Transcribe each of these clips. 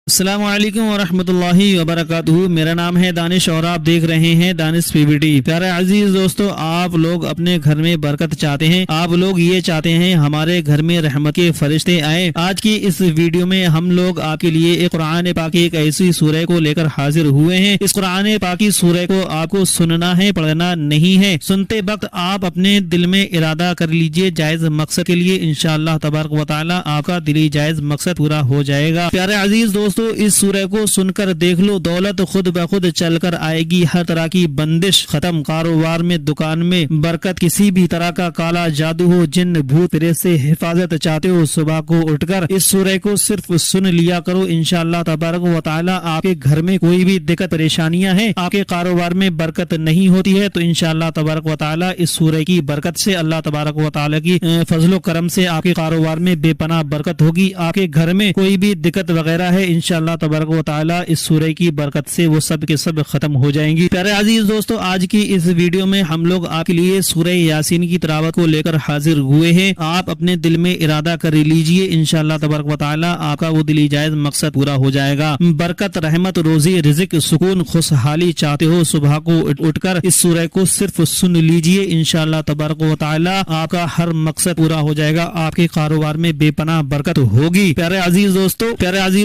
अस्सलामुअलैकुम वरहमतुल्लाहि वबरकातुहू। मेरा नाम है दानिश और आप देख रहे हैं दानिश पीवीटी। प्यारे अजीज दोस्तों, आप लोग अपने घर में बरकत चाहते हैं, आप लोग ये चाहते हैं हमारे घर में रहमत के फरिश्ते आए। आज की इस वीडियो में हम लोग आपके लिए एक कुरान पाक की एक ऐसी सूरह को लेकर हाजिर हुए हैं। इस कुरान पाक की सूरह को आपको सुनना है, पढ़ना नहीं है। सुनते वक्त आप अपने दिल में इरादा कर लीजिए जायज मकसद के लिए, इंशाअल्लाह तबारक व तआला आपका दिली जायज मकसद पूरा हो जाएगा। प्यारे अजीज दोस्तों, इस सूरह को सुनकर देख लो, दौलत खुद ब खुद चलकर आएगी। हर तरह की बंदिश खत्म, कारोबार में, दुकान में बरकत, किसी भी तरह का काला जादू हो, जिन भूत प्रेत से हिफाजत चाहते हो, सुबह को उठकर इस सूरह को सिर्फ सुन लिया करो। इंशाअल्लाह तबारक व तआला आपके घर में कोई भी दिक्कत परेशानियां हैं, आपके कारोबार में बरकत नहीं होती है, तो इंशाअल्लाह तबारक व तआला इस सूरह की बरकत से, अल्लाह तबारक व तआला की फजलो करम से आपके कारोबार में बेपनाह बरकत होगी। आपके घर में कोई भी दिक्कत वगैरह है, इंशाअल्लाह तबारक व तआला इस सूरह की बरकत से वो सब के सब खत्म हो जाएंगी। प्यारे अजीज दोस्तों, आज की इस वीडियो में हम लोग आपके लिए सूरह यासीन की तिलावत को लेकर हाजिर हुए हैं। आप अपने दिल में इरादा कर लीजिए, इंशाअल्लाह तबारक व तआला आपका वो दिली जायज मकसद पूरा हो जाएगा। बरकत, रहमत, रोजी, रिज़्क, सुकून, खुशहाली चाहते हो, सुबह को उठकर इस सूरह को सिर्फ सुन लीजिए, इंशाअल्लाह तबारक व तआला आपका हर मकसद पूरा हो जाएगा। आपके कारोबार में बेपनाह बरकत होगी। प्यारे अजीज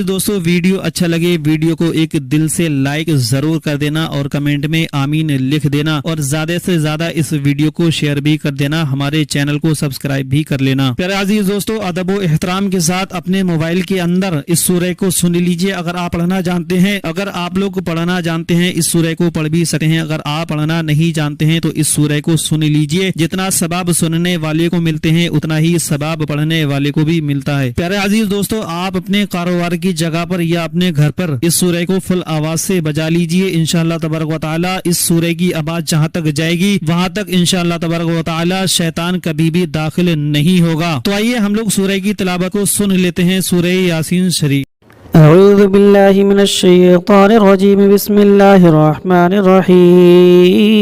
दोस्तों, वीडियो अच्छा लगे वीडियो को एक दिल से लाइक जरूर कर देना और कमेंट में आमीन लिख देना, और ज्यादा से ज्यादा इस वीडियो को शेयर भी कर देना। हमारे चैनल को सब्सक्राइब भी कर लेना। प्यारे अजीज दोस्तों, अदब व एहतराम के साथ अपने मोबाइल के अंदर इस सूरह को सुन लीजिए। अगर आप पढ़ना जानते हैं, अगर आप लोग पढ़ना जानते हैं, इस सूरह को पढ़ भी सकते हैं। अगर आप पढ़ना नहीं जानते हैं तो इस सूरह को सुन लीजिए। जितना सवाब सुनने वाले को मिलते हैं, उतना ही सवाब पढ़ने वाले को भी मिलता है। प्यारे अजीज दोस्तों, आप अपने कारोबार की जगह पर या अपने घर पर इस सूरह को फुल आवाज से बजा लीजिए। इंशाअल्लाह तबारक व तआला इस सूरह की आवाज जहां तक जाएगी, वहां तक इंशाअल्लाह तबारक व तआला शैतान कभी भी दाखिल नहीं होगा। तो आइए हम लोग सूरह की तिलावत को सुन लेते हैं। सूरह यासीन शरीफ। अऊज़ु बिल्लाहि मिनश शैतानिर रजीम, बिस्मिल्लाहिर रहमानिर रहीम।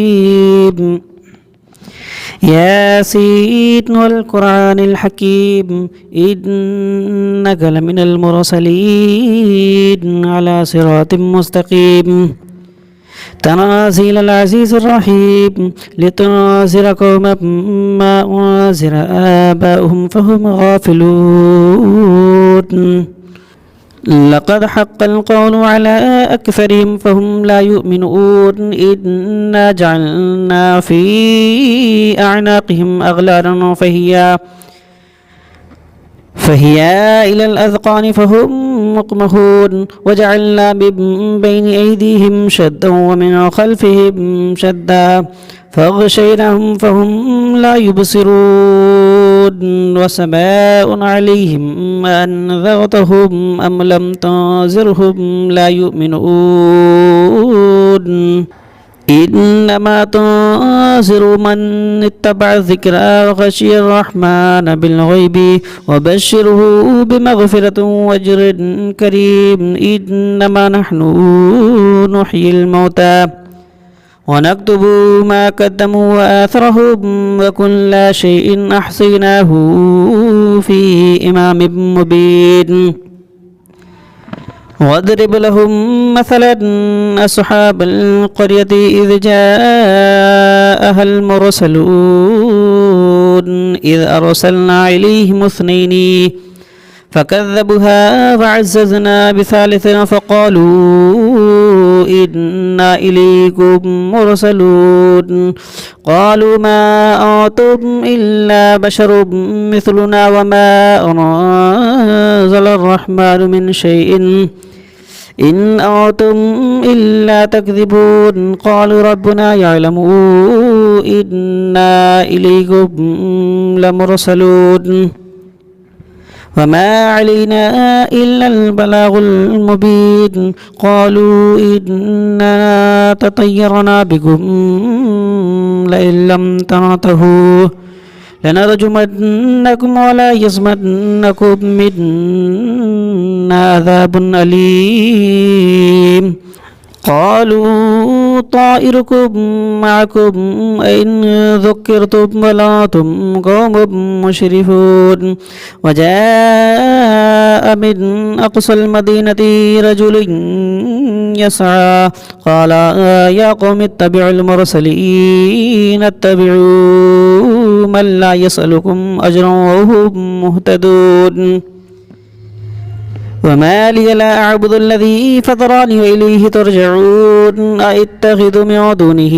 यासीन वल कुरानिल हकीम, इन्नक लमिनल मुरसलीन अला सिरातिम मुस्तकीम। तनाज़ीलल अज़ीज़िर रहीम, लितुनज़िरा कौमन मा उनज़िरा आबाउहुम फहुम गाफ़िलून। लक़द हक़्क़ल क़ौलु अला अक्सरिहिम फ़हुम ला युमिनून। इन्ना जअलना फ़ी अअनाक़िहिम अग़लालन फ़हिया इलल अज़क़ान फ़हुम मुक़महून। वजअलना मिन बैनि अयदीहिम शद्दन व मिन ख़ल्फ़िहिम शद्दा फ़ग़शयनाहुम फ़हुम ला युबसिरून। वसवाउन अलैहिम अअन्ज़रतहुम अम लम तुनज़िरहुम ला युमिनून। इन्नमा तुनज़िरु मन इत्तबअ ज़िक्रा व ख़शियर रहमान बिलग़ैबि वबश्शिरहु बिमग़फ़िरतिन व अज्रिन करीम। इन्नमा नहनु नुह्यिल मौता वनक्तुबु मा क़द्दमू व आथरहुम व कुल्ला शैइन अहसैनाहु फ़ी इमामिम मुबीन। वद्रिब लहुम मसलन अस्हाबल क़र्यति इज़ जाअहल मुरसलून। इज़ अरसलना इलैहिम इस्नैनि फ़कज़्ज़बूहा वअज़्ज़ज़ना बिसालिसिन फ़क़ालू इन्ना इलैकुम मुरसलून। क़ालू मा अंतुम इल्ला बशरुम मिस्लुना व मा अनज़लर रहमानु मिन शैइन इन अंतुम इल्ला तकज़िबून। क़ालू रब्बुना यअलमु इन्ना इलैकुम लमुरसलून वमा अलैना इल्लल बलागुल मुबीन। क़ालू इन्ना ततय्यरना बिकुम लइन लम तंतहू लनरजुमन्नकुम व ला यस्मन्नकुम मिन्ना अज़ाबुन अलीम। क़ालू ताइरुकुम मअकुम इन ज़ुक्किरतुम वल अंतुम क़ौमुम मुशरिफून। वजाअ جاء من أقصى المدينة رجل يسعى قال يا قوم اتبعوا المرسلين اتبعوا من لا يسألكم أجرا وهم مهتدون وما لي لا أعبد الذي فطرني وإليه ترجعون أئتخذ من دونه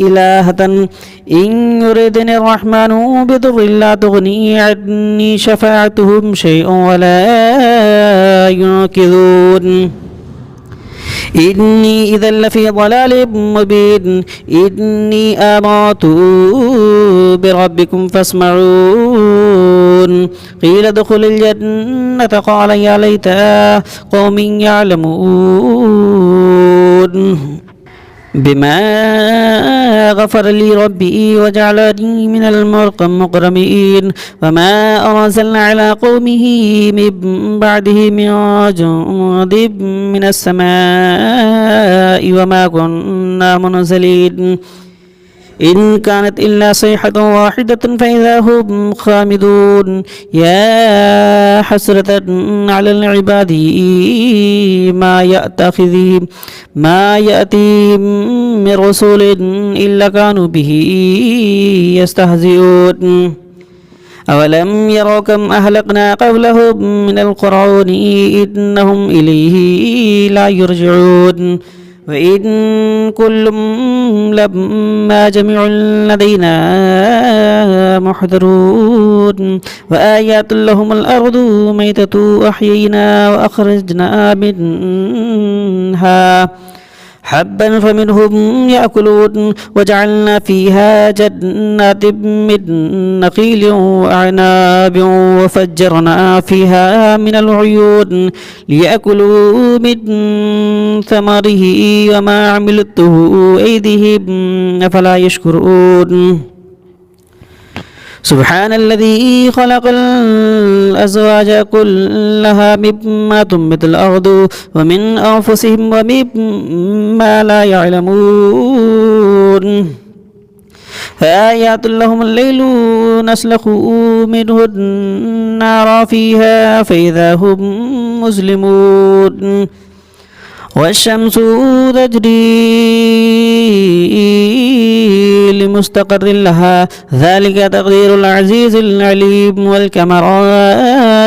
إلهة إن يردني الرحمن بضر لا تغني عني شفاعتهم شيئا ولا ينقذون إني إذا لفي ضلال مبين إني آمنت بربكم فاسمعون قيل ادخل الجنة قال يا ليت قوم يعلمون بما غفر لي ربي وجعلني من المكرمين وما أرسلنا على قومه من بعده من جند من السماء وما كنا منزلين إن كانت إلا صيحة واحدة فإذا هم خامدون يا حسرة على العباد ما يأتيهم من رسول إلا كانوا به يستهزئون أولم يروا كم أهلكنا قبلهم من القرون إنهم إليه لا يرجعون وإن كل لما جميع لدينا محضرون وآيات لهم الأرض ميتة أحيينا وأخرجنا منها حبا فمنهم يأكلون وجعلنا فيها جنات من نخيل وأعناب وفجرنا فيها من العيون ليأكلوا من ثمره وما عملته أيديهم أفلا يشكرون سبحان الذي خلق الأزواج كلها مما تنبت الأرض ومن أنفسهم ومما لا يعلمون فآيات لهم الليل نسلخ منه النار فيها فإذا هم مظلمون والشمس تجري لمستقر لها ذلك تقدير العزيز العليم والقمر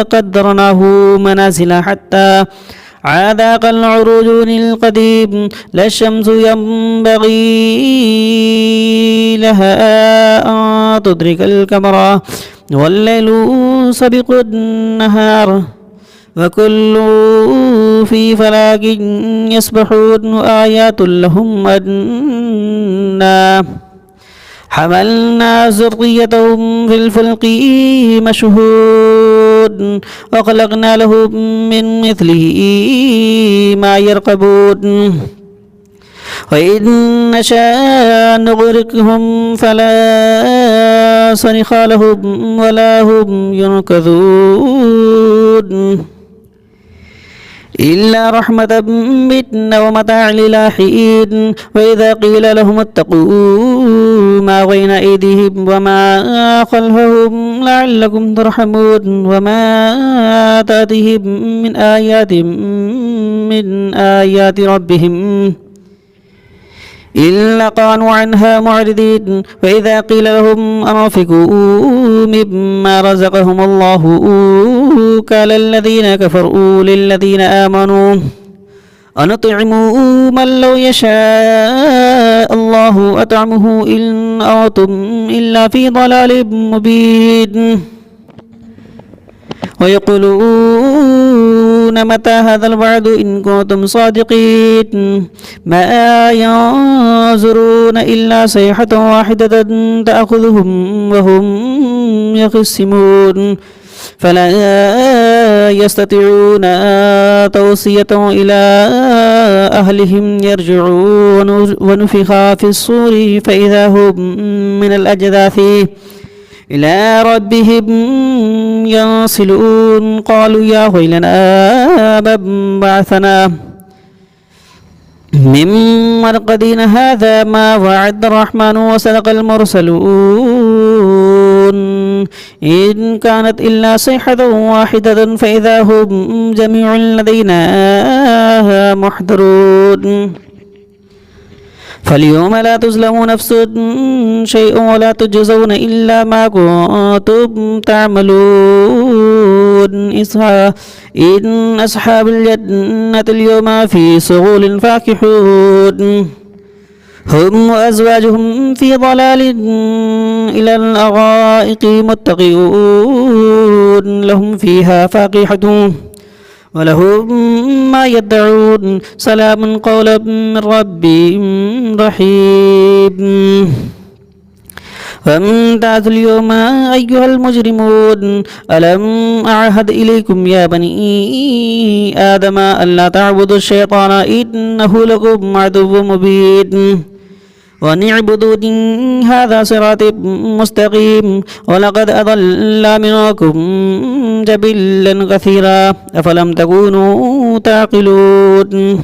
قدرناه منازل حتى عاد كالعرجون القديم لا الشمس ينبغي لها أن تدرك القمر والليل سبق النهار وكل في فلاك يسبحون وآيات لهم أنا حملنا ذريتهم في الفلك مشهود وخلقنا لهم من مثله ما يركبون وإن نشاء نغرقهم فلا صريخ لهم ولا هم ينقذون إلا رحمة منا ومتاع إلى حين وإذا قيل لهم اتقوا ما بين أيديهم وما خلفهم لعلكم ترحمون وما تأتيهم من آيات ربهم إلا كانوا عنها معرضين وإذا قيل لهم أنفقوا مما رزقهم الله قال الذين كفروا للذين آمنوا أنطعموا من لو يشاء الله أطعمه إن أنتم إلا في ضلال مبين ويقولون متى هذا الوعد إن كنتم صادقين ما ينظرون إلا صيحة واحدة تأخذهم وهم يخصمون فلا يستطيعون توصية إلى أهلهم يرجعون ونفخ في الصور فإذا هم من الأجداث إلى ربهم ينصلون قالوا يا ويلنا من بعثنا من مرقدنا هذا ما وعد الرحمن وصدق المرسلون إن كانت إلا صيحة واحدة فإذا هم جميع لدينا محضرون فاليوم لا تظلم نفس شيء ولا تجزون إلا ما كنتم تعملون إن أصحاب الجنة اليوم في شغل فاكهون هم وأزواجهم في ضلال إلى الأرائك متكئون لهم فيها فاكهة ولهم ما يدعون سلام قولا من رب رحيم فامتازوا اليوم أيها المجرمون ألم أعهد إليكم يا بني آدم ألا تعبدوا الشيطان إنه لكم عدو مبين وأن اعبدوني هذا صراط مستقيم ولقد أضل منكم جبلا كثيرا أفلم تكونوا تعقلون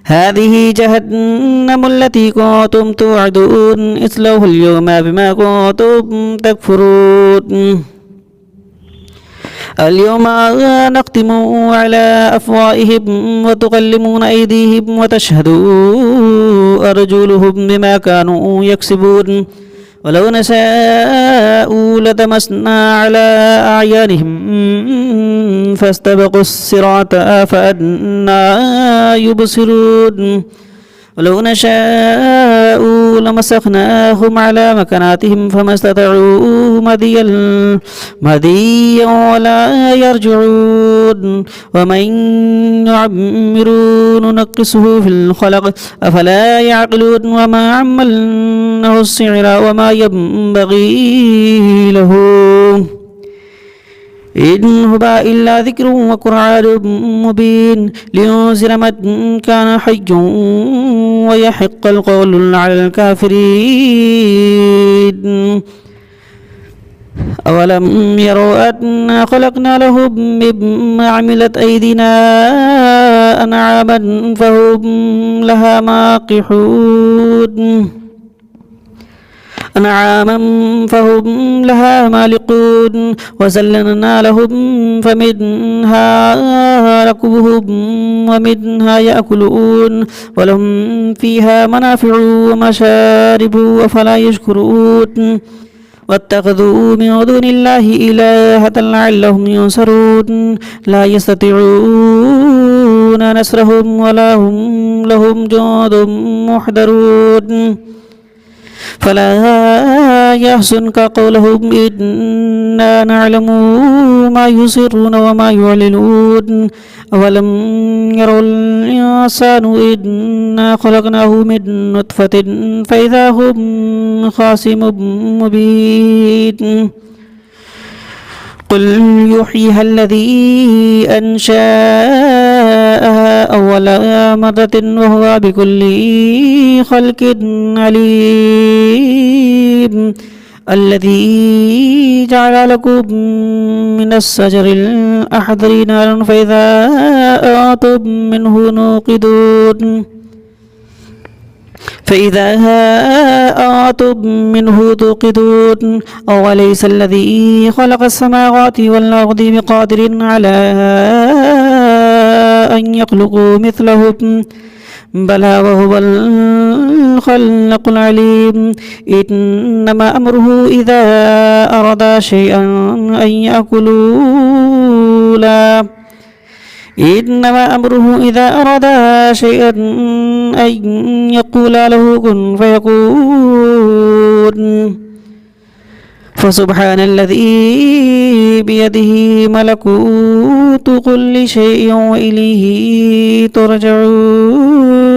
هذه جهنم التي كنتم توعدون اصلوها اليوم بما كنتم تكفرون اليوم نختم على أفواههم وتكلمنا أيديهم وتشهد أرجلهم بما كانوا يكسبون ولو نشاء لطمسنا على أعينهم فاستبقوا الصراط فأنى يبصرون ولو نشاء لمسخناهم على مكاناتهم فما استطاعوا مضيا ولا يرجعون ومن يعمر ننقصه في الخلق أفلا يعقلون وما عملناه السعر وما ينبغي له إن هو إلا ذكر وقرآن مبين لينذر من كان حيا ويحق القول على الكافرين أولم يروا أنا خلقنا لهم مما عملت أيدينا أنعاما فهم لها مالقون وزللنا لهم فمنها ركوبهم ومنها يأكلون ولهم فيها منافع ومشارب أفلا يشكرون واتخذوا من دون الله إلهة لعلهم ينصرون لا يستطيعون نصرهم ولا هم لهم جند محضرون فلا يحزنك قولهم إنا نعلم ما يسرون وما يعلنون أولم يروا الإنسان إنا خلقناه من نطفة فإذا هم خصيم مبين قل يحييها الذي أنشأها أول مرة وهو بكل خلق عليم الذي جعل لكم من الشجر الأخضر نارا فإذا أنتم منه توقدون أوليس الذي خلق السماوات والأرض بقادر على أن يخلقوا مثلهم بلى وهو الخلاق العليم إنما أمره إذا أراد شيئا أن يقول له كن فيكون فسبحان الذي بيده ملكوت كل شيء وإليه ترجعون